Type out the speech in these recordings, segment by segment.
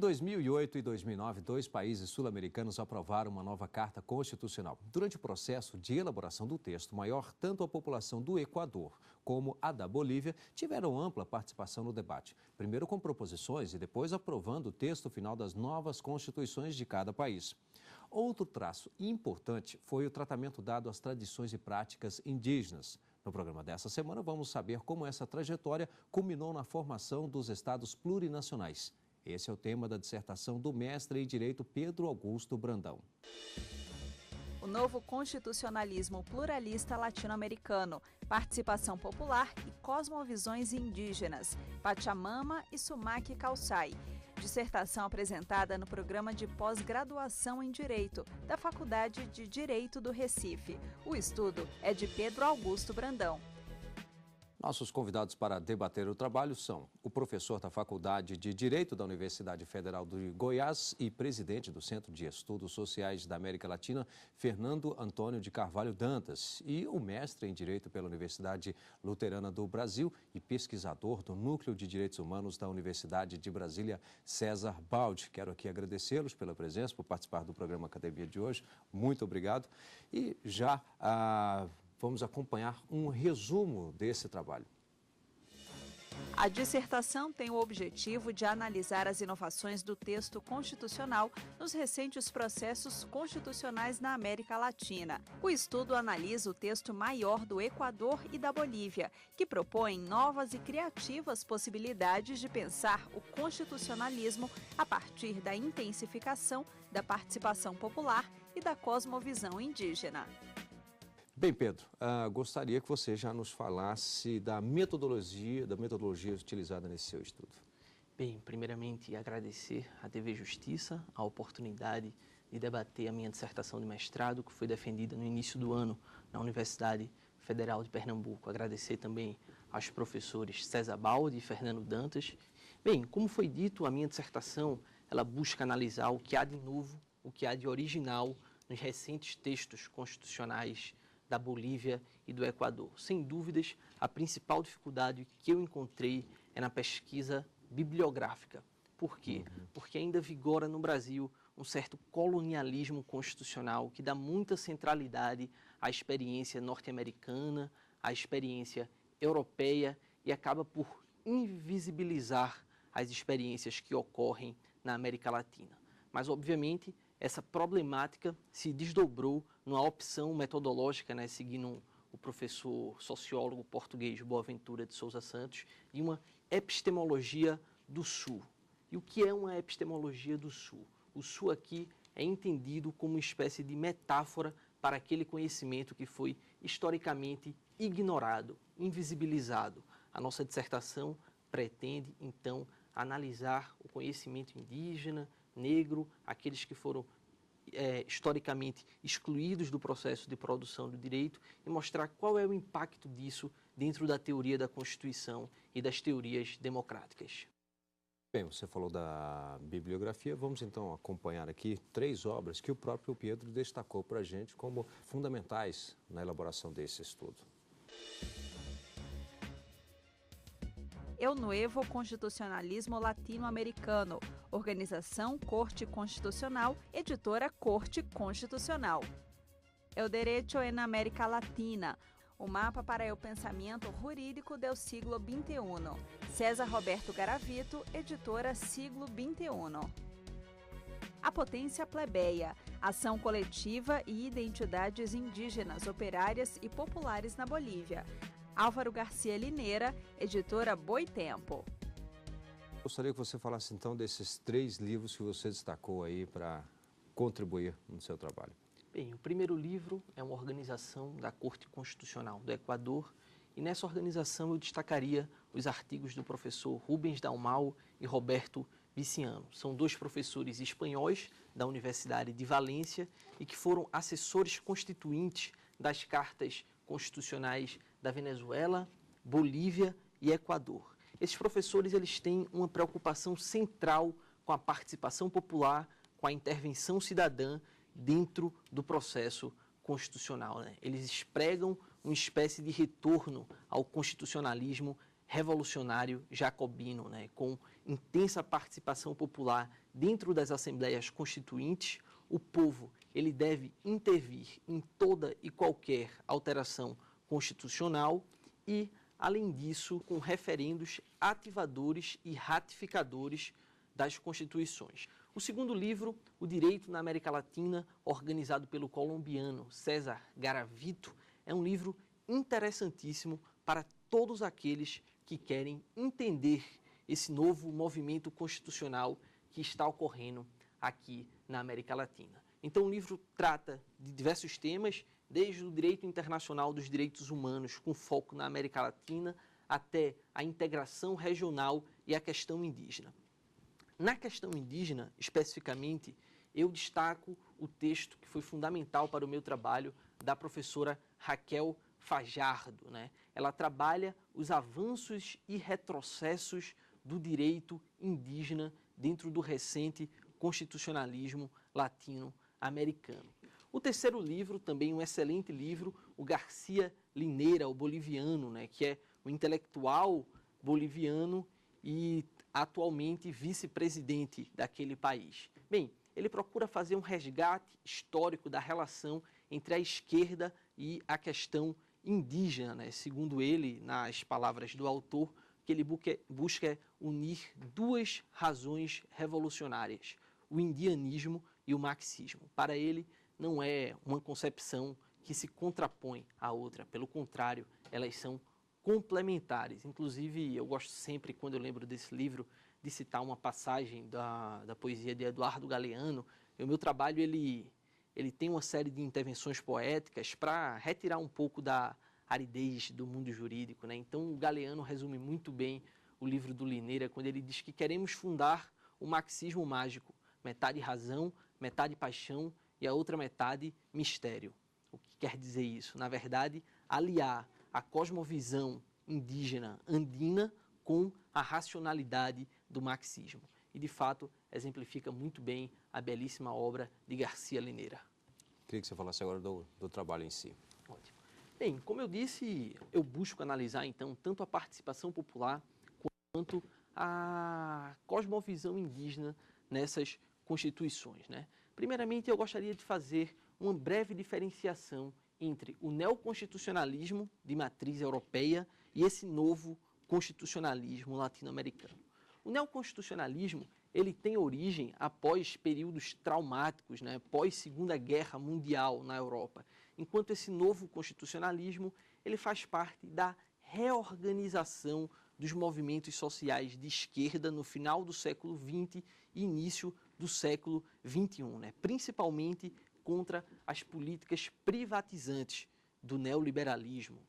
2008 e 2009, dois países sul-americanos aprovaram uma nova Carta Constitucional. Durante o processo de elaboração do texto maior, tanto a população do Equador como a da Bolívia tiveram ampla participação no debate. Primeiro com proposições e depois aprovando o texto final das novas constituições de cada país. Outro traço importante foi o tratamento dado às tradições e práticas indígenas. No programa dessa semana, vamos saber como essa trajetória culminou na formação dos estados plurinacionais. Esse é o tema da dissertação do mestre em Direito Pedro Augusto Brandão. O novo constitucionalismo pluralista latino-americano, participação popular e cosmovisões indígenas, Pachamama e Sumac Calçai. Dissertação apresentada no programa de pós-graduação em Direito, da Faculdade de Direito do Recife. O estudo é de Pedro Augusto Brandão. Nossos convidados para debater o trabalho são o professor da Faculdade de Direito da Universidade Federal de Goiás e presidente do Centro de Estudos Sociais da América Latina, Fernando Antônio de Carvalho Dantas, e o mestre em Direito pela Universidade Luterana do Brasil e pesquisador do Núcleo de Direitos Humanos da Universidade de Brasília, César Baldi. Quero aqui agradecê-los pela presença, por participar do programa Academia de hoje. Muito obrigado. E já vamos acompanhar um resumo desse trabalho. A dissertação tem o objetivo de analisar as inovações do texto constitucional nos recentes processos constitucionais na América Latina. O estudo analisa o texto maior do Equador e da Bolívia, que propõem novas e criativas possibilidades de pensar o constitucionalismo a partir da intensificação da participação popular e da cosmovisão indígena. Bem, Pedro, gostaria que você já nos falasse da metodologia utilizada nesse seu estudo. Bem, primeiramente agradecer à TV Justiça a oportunidade de debater a minha dissertação de mestrado, que foi defendida no início do ano na Universidade Federal de Pernambuco. Agradecer também aos professores César Baldi e Fernando Dantas. Bem, como foi dito, a minha dissertação ela busca analisar o que há de novo, o que há de original nos recentes textos constitucionais da Bolívia e do Equador. Sem dúvidas, a principal dificuldade que eu encontrei é na pesquisa bibliográfica. Por quê? Porque ainda vigora no Brasil um certo colonialismo constitucional que dá muita centralidade à experiência norte-americana, à experiência europeia e acaba por invisibilizar as experiências que ocorrem na América Latina. Mas, obviamente, essa problemática se desdobrou numa opção metodológica, seguindo o professor sociólogo português Boaventura de Souza Santos, de uma epistemologia do Sul. E o que é uma epistemologia do Sul? O Sul aqui é entendido como uma espécie de metáfora para aquele conhecimento que foi historicamente ignorado, invisibilizado. A nossa dissertação pretende, então, analisar o conhecimento indígena, negro, aqueles que foram historicamente excluídos do processo de produção do direito e mostrar qual é o impacto disso dentro da teoria da Constituição e das teorias democráticas. Bem, você falou da bibliografia, vamos então acompanhar aqui 3 obras que o próprio Pedro destacou para a gente como fundamentais na elaboração desse estudo. El Nuevo Constitucionalismo Latino-Americano, Organização Corte Constitucional, editora Corte Constitucional. El Derecho en América Latina, o mapa para o pensamento jurídico do siglo XXI. César Roberto Garavito, editora Siglo XXI. A Potência Plebeia, Ação Coletiva e Identidades Indígenas, Operárias e Populares na Bolívia. Álvaro Garcia Lineira, editora Boitempo. Gostaria que você falasse então desses 3 livros que você destacou aí para contribuir no seu trabalho. Bem, o primeiro livro é uma organização da Corte Constitucional do Equador e nessa organização eu destacaria os artigos do professor Rubens Dalmau e Roberto Viciano. São 2 professores espanhóis da Universidade de Valência e que foram assessores constituintes das cartas constitucionais da Venezuela, Bolívia e Equador. Esses professores eles têm uma preocupação central com a participação popular, com a intervenção cidadã dentro do processo constitucional. Eles pregam uma espécie de retorno ao constitucionalismo revolucionário jacobino, com intensa participação popular dentro das assembleias constituintes, o povo ele deve intervir em toda e qualquer alteração constitucional e, além disso, com referendos ativadores e ratificadores das constituições. O segundo livro, O Direito na América Latina, organizado pelo colombiano César Garavito, é um livro interessantíssimo para todos aqueles que querem entender esse novo movimento constitucional que está ocorrendo aqui na América Latina. Então, o livro trata de diversos temas, desde o direito internacional dos direitos humanos, com foco na América Latina, até a integração regional e a questão indígena. Na questão indígena, especificamente, eu destaco o texto que foi fundamental para o meu trabalho, da professora Raquel Fajardo, né? Ela trabalha os avanços e retrocessos do direito indígena dentro do recente constitucionalismo latino-americano. O terceiro livro, também um excelente livro, o Garcia Linera, o boliviano, né, que é um intelectual boliviano e atualmente vice-presidente daquele país. Bem, ele procura fazer um resgate histórico da relação entre a esquerda e a questão indígena, né? Segundo ele, nas palavras do autor, que ele busca unir duas razões revolucionárias, o indianismo e o marxismo. Para ele, não é uma concepção que se contrapõe à outra, pelo contrário, elas são complementares. Inclusive, eu gosto sempre, quando eu lembro desse livro, de citar uma passagem da poesia de Eduardo Galeano. O meu trabalho ele tem uma série de intervenções poéticas para retirar um pouco da aridez do mundo jurídico, né? Então, o Galeano resume muito bem o livro do Linera, quando ele diz que queremos fundar o marxismo mágico, metade razão, metade paixão e a outra metade mistério. O que quer dizer isso? Na verdade, aliar a cosmovisão indígena andina com a racionalidade do marxismo. E, de fato, exemplifica muito bem a belíssima obra de Garcia Linera. Queria que você falasse agora do trabalho em si. Ótimo. Bem, como eu disse, eu busco analisar, então, tanto a participação popular quanto a cosmovisão indígena nessas constituições, né? Primeiramente, eu gostaria de fazer uma breve diferenciação entre o neoconstitucionalismo de matriz europeia e esse novo constitucionalismo latino-americano. O neoconstitucionalismo ele tem origem após períodos traumáticos, né, pós-Segunda Guerra Mundial na Europa, enquanto esse novo constitucionalismo ele faz parte da reorganização dos movimentos sociais de esquerda no final do século XX e início do século XXI, né, principalmente contra as políticas privatizantes do neoliberalismo.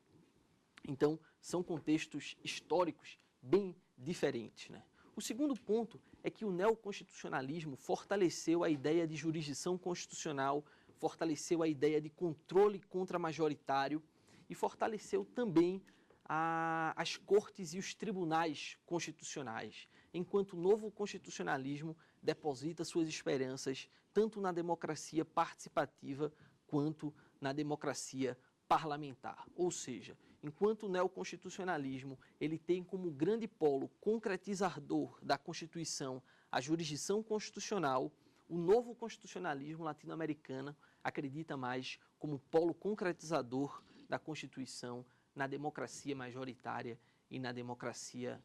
Então, são contextos históricos bem diferentes, né? O segundo ponto é que o neoconstitucionalismo fortaleceu a ideia de jurisdição constitucional, fortaleceu a ideia de controle contramajoritário e fortaleceu também as cortes e os tribunais constitucionais, enquanto o novo constitucionalismo deposita suas esperanças tanto na democracia participativa quanto na democracia parlamentar. Ou seja, enquanto o neoconstitucionalismo ele tem como grande polo concretizador da Constituição a jurisdição constitucional, o novo constitucionalismo latino-americano acredita mais como polo concretizador da Constituição na democracia majoritária e na democracia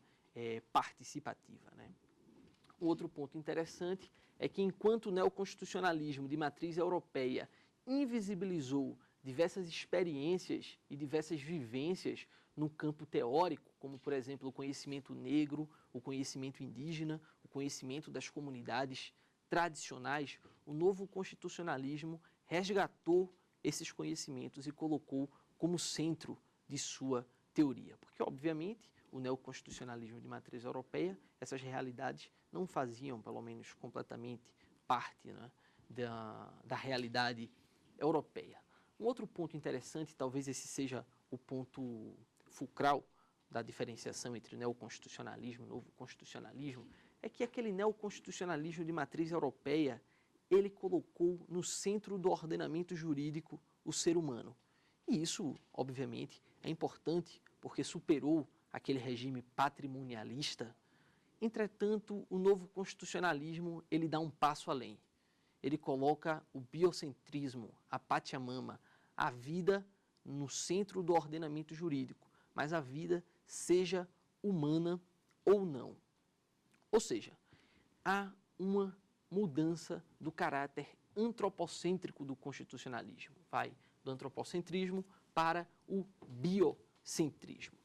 participativa, né? Outro ponto interessante é que enquanto o neoconstitucionalismo de matriz europeia invisibilizou diversas experiências e diversas vivências no campo teórico, como, por exemplo, o conhecimento negro, o conhecimento indígena, o conhecimento das comunidades tradicionais, o novo constitucionalismo resgatou esses conhecimentos e colocou como centro de sua teoria. Porque, obviamente, o neoconstitucionalismo de matriz europeia, essas realidades não faziam, pelo menos completamente, parte, né, da realidade europeia. Um outro ponto interessante, talvez esse seja o ponto fulcral da diferenciação entre o neoconstitucionalismo e o novo constitucionalismo, é que aquele neoconstitucionalismo de matriz europeia, ele colocou no centro do ordenamento jurídico o ser humano. E isso, obviamente, é importante porque superou aquele regime patrimonialista, Entretanto, o novo constitucionalismo, ele dá um passo além. Ele coloca o biocentrismo, a Pachamama, a vida no centro do ordenamento jurídico, mas a vida seja humana ou não. Ou seja, há uma mudança do caráter antropocêntrico do constitucionalismo. Vai do antropocentrismo para o biocentrismo.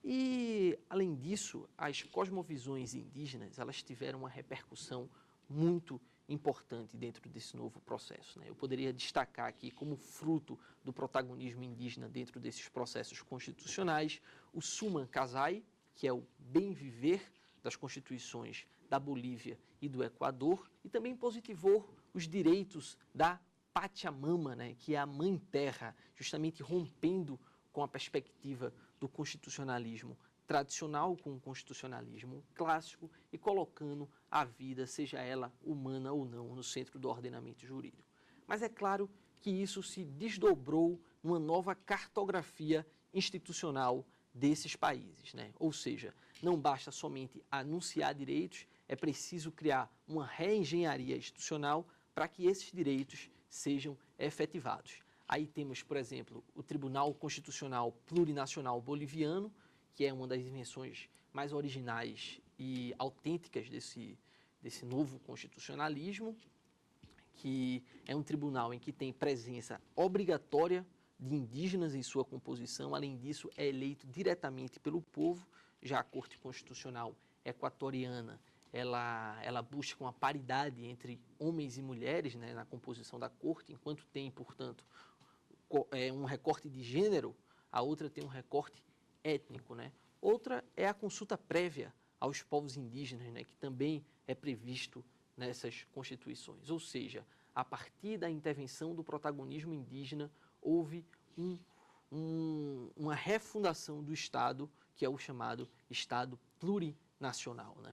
E, além disso, as cosmovisões indígenas, elas tiveram uma repercussão muito importante dentro desse novo processo, né? Eu poderia destacar aqui como fruto do protagonismo indígena dentro desses processos constitucionais, o Suman Kazai, que é o bem viver das constituições da Bolívia e do Equador, e também positivou os direitos da Pachamama, né, que é a mãe terra, justamente rompendo com a perspectiva do constitucionalismo tradicional com o constitucionalismo clássico e colocando a vida, seja ela humana ou não, no centro do ordenamento jurídico. Mas é claro que isso se desdobrou numa nova cartografia institucional desses países, né? Ou seja, não basta somente anunciar direitos, é preciso criar uma reengenharia institucional para que esses direitos sejam efetivados. Aí temos, por exemplo, o Tribunal Constitucional Plurinacional Boliviano, que é uma das invenções mais originais e autênticas desse novo constitucionalismo, que é um tribunal em que tem presença obrigatória de indígenas em sua composição. Além disso, é eleito diretamente pelo povo. Já a Corte Constitucional Equatoriana, ela busca uma paridade entre homens e mulheres, né, na composição da Corte, enquanto tem, portanto, um recorte de gênero, a outra tem um recorte étnico, né? Outra é a consulta prévia aos povos indígenas, né, que também é previsto nessas constituições. Ou seja, a partir da intervenção do protagonismo indígena, houve uma refundação do Estado, que é o chamado Estado plurinacional, né?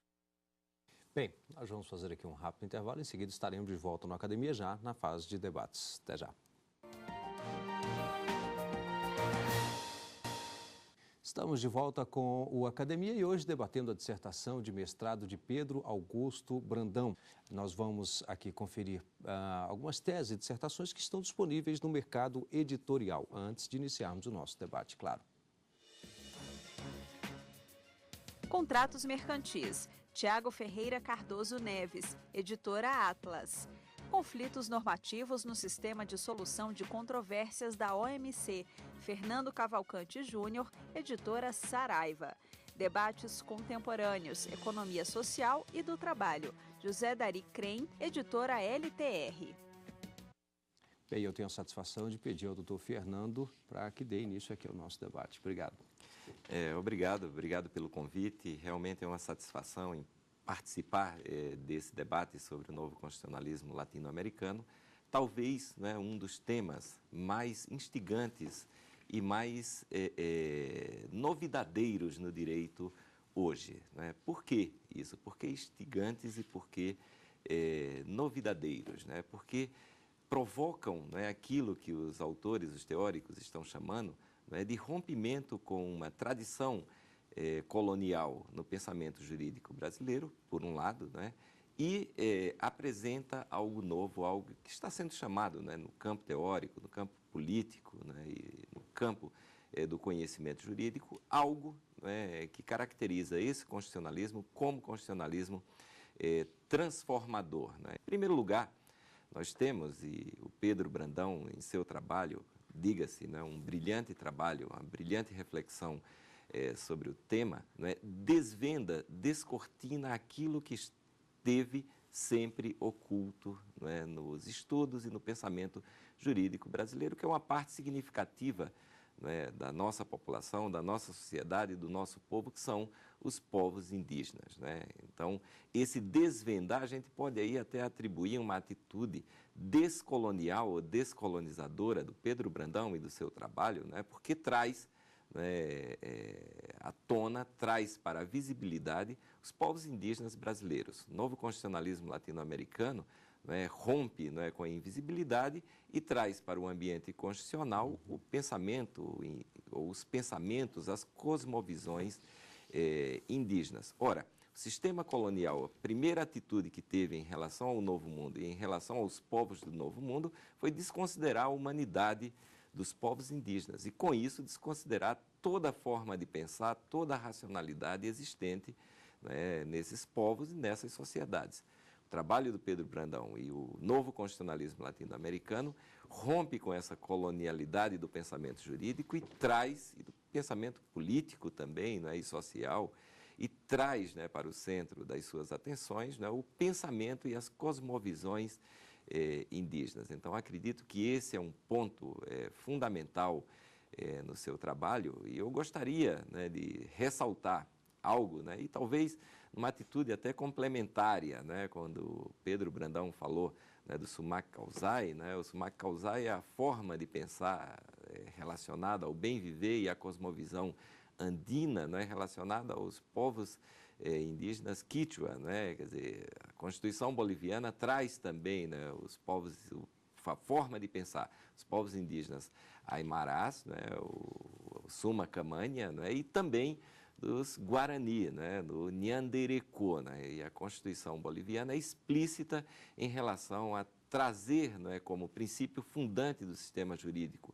Bem, nós vamos fazer aqui um rápido intervalo, em seguida estaremos de volta na Academia já na fase de debates. Até já. Estamos de volta com o Academia e hoje debatendo a dissertação de mestrado de Pedro Augusto Brandão. Nós vamos aqui conferir algumas teses e dissertações que estão disponíveis no mercado editorial, antes de iniciarmos o nosso debate, claro. Contratos mercantis. Tiago Ferreira Cardoso Neves, editora Atlas. Conflitos normativos no sistema de solução de controvérsias da OMC. Fernando Cavalcante Júnior, editora Saraiva. Debates contemporâneos, economia social e do trabalho. José Dari Crem, editora LTR. Bem, eu tenho a satisfação de pedir ao doutor Fernando para que dê início aqui ao nosso debate. Obrigado. Obrigado pelo convite. Realmente é uma satisfação em participar desse debate sobre o novo constitucionalismo latino-americano. Talvez, né, um dos temas mais instigantes e mais novidadeiros no direito hoje, né? Por que isso? Por que instigantes e por que novidadeiros, né? Porque provocam, né, aquilo que os autores, os teóricos estão chamando, né, de rompimento com uma tradição colonial no pensamento jurídico brasileiro, por um lado, né, e apresenta algo novo, algo que está sendo chamado, né, no campo teórico, no campo político, né, e no campo do conhecimento jurídico, algo, né, que caracteriza esse constitucionalismo como constitucionalismo transformador, né. Em primeiro lugar, nós temos, e o Pedro Brandão, em seu trabalho, diga-se, né, um brilhante trabalho, uma brilhante reflexão sobre o tema, né, descortina aquilo que esteve sempre oculto, né, nos estudos e no pensamento jurídico brasileiro, que é uma parte significativa, né, da nossa população, da nossa sociedade, do nosso povo, que são os povos indígenas, né? Então, esse desvendar, a gente pode aí até atribuir uma atitude descolonial ou descolonizadora do Pedro Brandão e do seu trabalho, né, porque traz, né, à tona, traz para a visibilidade os povos indígenas brasileiros. O novo constitucionalismo latino-americano, né, rompe, né, com a invisibilidade e traz para o ambiente constitucional o pensamento, ou os pensamentos, as cosmovisões indígenas. Ora, o sistema colonial, a primeira atitude que teve em relação ao Novo Mundo e em relação aos povos do Novo Mundo foi desconsiderar a humanidade dos povos indígenas e, com isso, desconsiderar toda a forma de pensar, toda a racionalidade existente, né, nesses povos e nessas sociedades. O trabalho do Pedro Brandão e o novo constitucionalismo latino-americano rompe com essa colonialidade do pensamento jurídico e traz, e do pensamento político também, né, e social, e traz, né, para o centro das suas atenções, né, o pensamento e as cosmovisões indígenas. Então, acredito que esse é um ponto fundamental no seu trabalho e eu gostaria, né, de ressaltar algo, né, e talvez numa atitude até complementária, né, quando Pedro Brandão falou, né, do Sumak Kawsay, né, o Sumak Kawsay é a forma de pensar relacionada ao bem viver e à cosmovisão andina, né, relacionada aos povos indígenas Quichua, né, quer dizer, a Constituição boliviana traz também, né, os povos, a forma de pensar, os povos indígenas Aimarás, né, o Suma Camanha, né, e também dos Guarani, né, do Nhanderecô, né, e a Constituição boliviana é explícita em relação a trazer, né, como princípio fundante do sistema jurídico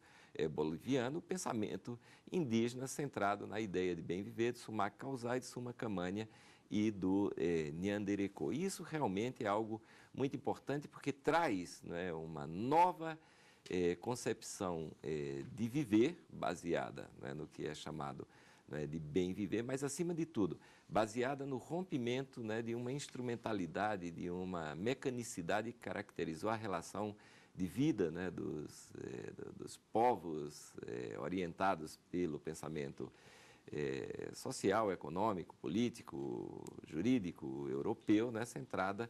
boliviano o pensamento indígena centrado na ideia de bem viver, de Sumak Kawsay, de Suma Camanha e do Nhanderecô. Isso realmente é algo muito importante porque traz, né, uma nova concepção de viver baseada, né, no que é chamado, né, de bem viver, mas acima de tudo, baseada no rompimento, né, de uma instrumentalidade, de uma mecanicidade que caracterizou a relação de vida, né, dos povos orientados pelo pensamento social, econômico, político, jurídico, europeu, né, centrada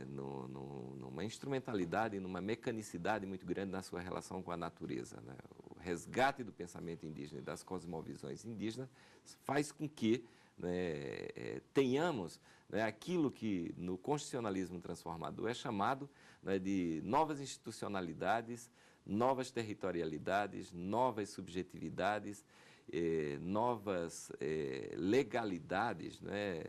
numa instrumentalidade, numa mecanicidade muito grande na sua relação com a natureza, né? O resgate do pensamento indígena e das cosmovisões indígenas faz com que, né, tenhamos, né, aquilo que no constitucionalismo transformador é chamado, né, de novas institucionalidades, novas territorialidades, novas subjetividades, novas legalidades, né,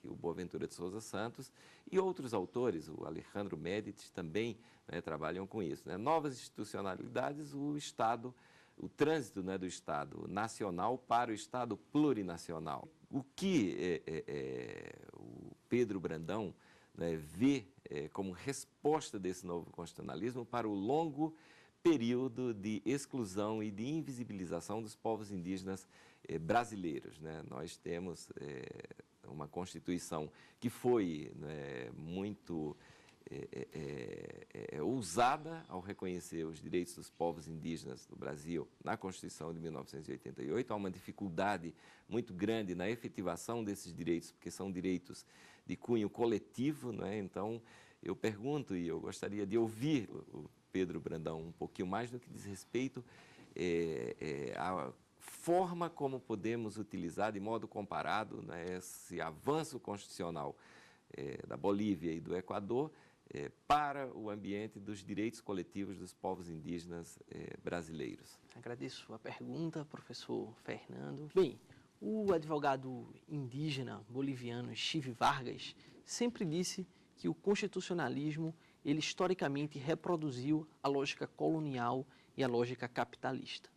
que o Boaventura de Souza Santos e outros autores, o Alejandro Médici, também, né, trabalham com isso, né? Novas institucionalidades, o Estado, o trânsito, né, do Estado nacional para o Estado plurinacional. O que o Pedro Brandão, né, vê como resposta desse novo constitucionalismo para o longo período de exclusão e de invisibilização dos povos indígenas brasileiros, né? Nós temos uma Constituição que foi, né, muito ousada ao reconhecer os direitos dos povos indígenas do Brasil na Constituição de 1988. Há uma dificuldade muito grande na efetivação desses direitos, porque são direitos de cunho coletivo, né? Então, eu pergunto e eu gostaria de ouvir o Pedro Brandão um pouquinho mais no que diz respeito à forma como podemos utilizar de modo comparado, né, esse avanço constitucional da Bolívia e do Equador para o ambiente dos direitos coletivos dos povos indígenas brasileiros. Agradeço a pergunta, professor Fernando. Bem, o advogado indígena boliviano Chivi Vargas sempre disse que o constitucionalismo, ele historicamente reproduziu a lógica colonial e a lógica capitalista.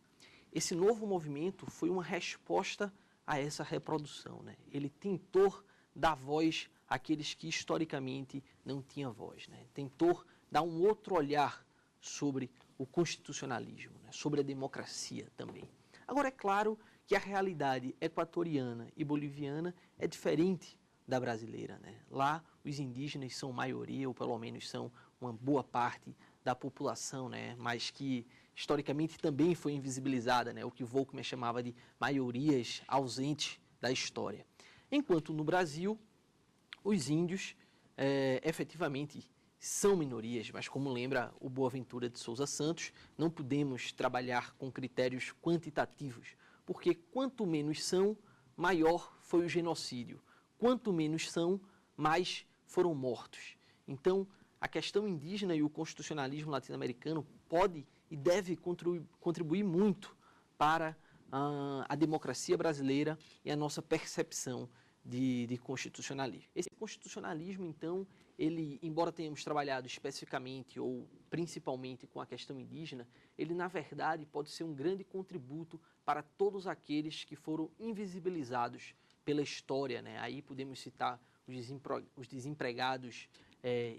Esse novo movimento foi uma resposta a essa reprodução, né? Ele tentou dar voz àqueles que historicamente não tinham voz, né? Tentou dar um outro olhar sobre o constitucionalismo, né? Sobre a democracia também. Agora, é claro que a realidade equatoriana e boliviana é diferente da brasileira, né? Lá, os indígenas são maioria, ou pelo menos são uma boa parte da população, né? Mas que historicamente também foi invisibilizada, né? O que Volkmer chamava de maiorias ausentes da história. Enquanto no Brasil, os índios efetivamente são minorias, mas como lembra o Boaventura de Souza Santos, não podemos trabalhar com critérios quantitativos, porque quanto menos são, maior foi o genocídio. Quanto menos são, mais foram mortos. Então, a questão indígena e o constitucionalismo latino-americano pode e deve contribuir muito para a democracia brasileira e a nossa percepção de constitucionalismo. Esse constitucionalismo, então, ele, embora tenhamos trabalhado especificamente ou principalmente com a questão indígena, ele, na verdade, pode ser um grande contributo para todos aqueles que foram invisibilizados pela história, né? Aí podemos citar os desempregados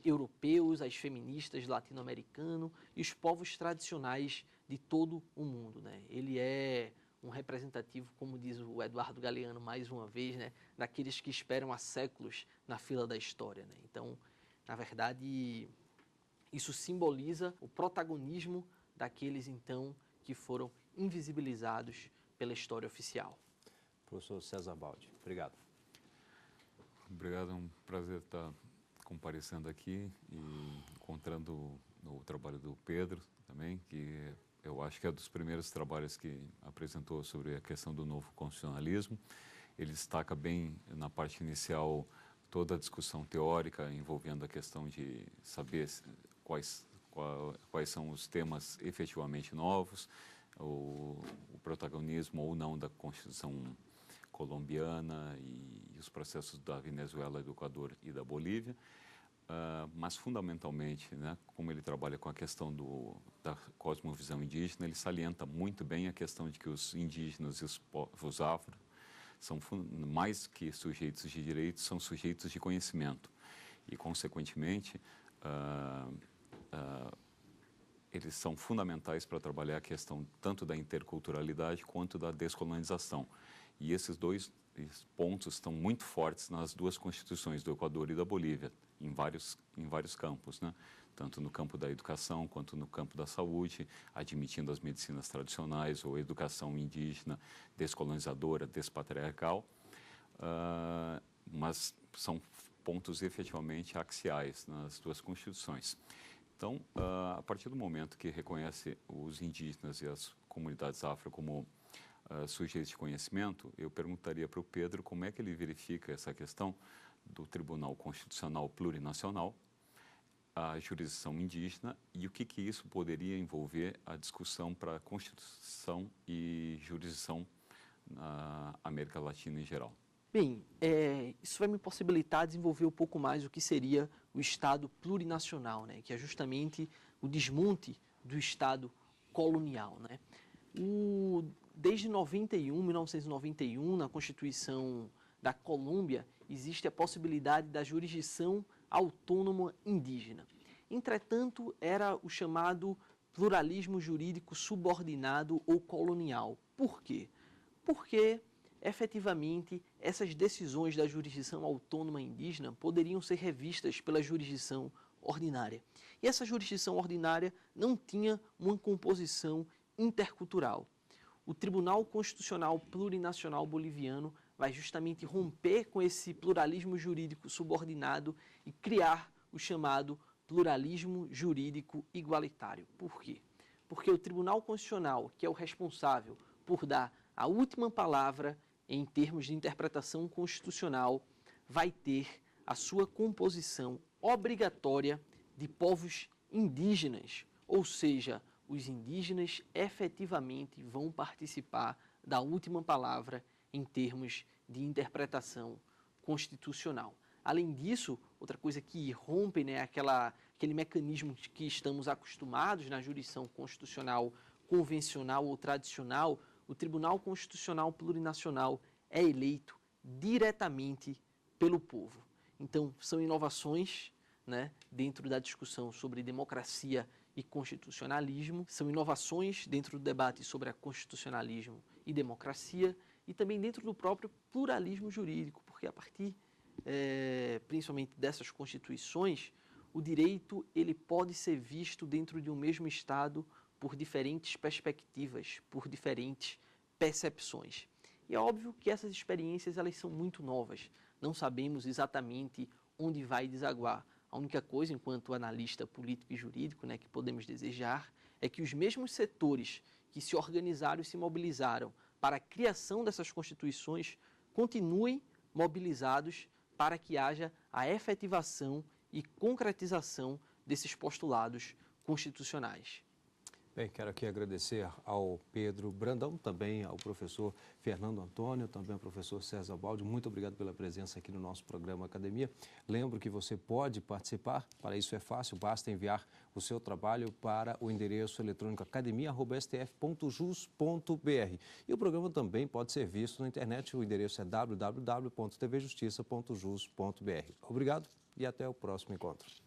europeus, as feministas latino-americanos e os povos tradicionais de todo o mundo, né? Ele é um representativo, como diz o Eduardo Galeano mais uma vez, né, daqueles que esperam há séculos na fila da história, né? Então, na verdade, isso simboliza o protagonismo daqueles, então, que foram invisibilizados pela história oficial. Professor César Baldi, obrigado. Obrigado, é um prazer estar comparecendo aqui e encontrando o trabalho do Pedro também, que eu acho que é um dos primeiros trabalhos que apresentou sobre a questão do novo constitucionalismo. Ele destaca bem, na parte inicial, toda a discussão teórica envolvendo a questão de saber quais são os temas efetivamente novos, o protagonismo ou não da Constituição colombiana e os processos da Venezuela, do Equador e da Bolívia. Mas, fundamentalmente, né, como ele trabalha com a questão da cosmovisão indígena, ele salienta muito bem a questão de que os indígenas e os povos afro são, mais que sujeitos de direitos, são sujeitos de conhecimento. E, consequentemente, eles são fundamentais para trabalhar a questão tanto da interculturalidade quanto da descolonização. E esses dois pontos estão muito fortes nas duas constituições, do Equador e da Bolívia, em vários campos, né? Tanto no campo da educação quanto no campo da saúde, admitindo as medicinas tradicionais ou educação indígena, descolonizadora, despatriarcal, mas são pontos efetivamente axiais nas duas constituições. Então, a partir do momento que reconhece os indígenas e as comunidades afro como sujeitos de conhecimento, eu perguntaria para o Pedro como é que ele verifica essa questão do Tribunal Constitucional Plurinacional, a jurisdição indígena e o que isso poderia envolver a discussão para a Constituição e jurisdição na América Latina em geral. Bem, isso vai me possibilitar desenvolver um pouco mais o que seria o Estado plurinacional, né? Que é justamente o desmonte do Estado colonial, né? Desde 1991, na Constituição da Colômbia, existe a possibilidade da jurisdição autônoma indígena. Entretanto, era o chamado pluralismo jurídico subordinado ou colonial. Por quê? Porque, efetivamente, essas decisões da jurisdição autônoma indígena poderiam ser revistas pela jurisdição ordinária. E essa jurisdição ordinária não tinha uma composição intercultural. O Tribunal Constitucional Plurinacional Boliviano vai justamente romper com esse pluralismo jurídico subordinado e criar o chamado pluralismo jurídico igualitário. Por quê? Porque o Tribunal Constitucional, que é o responsável por dar a última palavra em termos de interpretação constitucional, vai ter a sua composição obrigatória de povos indígenas, ou seja, os indígenas efetivamente vão participar da última palavra em termos de interpretação constitucional. Além disso, outra coisa que rompe, né, aquele mecanismo que estamos acostumados na jurisdição constitucional convencional ou tradicional, o Tribunal Constitucional Plurinacional é eleito diretamente pelo povo. Então, são inovações, né, dentro da discussão sobre democracia e constitucionalismo, são inovações dentro do debate sobre a constitucionalismo e democracia e também dentro do próprio pluralismo jurídico, porque a partir, principalmente dessas constituições, o direito ele pode ser visto dentro de um mesmo Estado por diferentes perspectivas, por diferentes percepções. E é óbvio que essas experiências elas são muito novas, não sabemos exatamente onde vai desaguar. A única coisa, enquanto analista político e jurídico, né, que podemos desejar é que os mesmos setores que se organizaram e se mobilizaram para a criação dessas constituições continuem mobilizados para que haja a efetivação e concretização desses postulados constitucionais. Bem, quero aqui agradecer ao Pedro Brandão, também ao professor Fernando Antônio, também ao professor César Baldi. Muito obrigado pela presença aqui no nosso programa Academia. Lembro que você pode participar, para isso é fácil, basta enviar o seu trabalho para o endereço eletrônico academia@stf.jus.br. E o programa também pode ser visto na internet, o endereço é www.tvjustiça.jus.br. Obrigado e até o próximo encontro.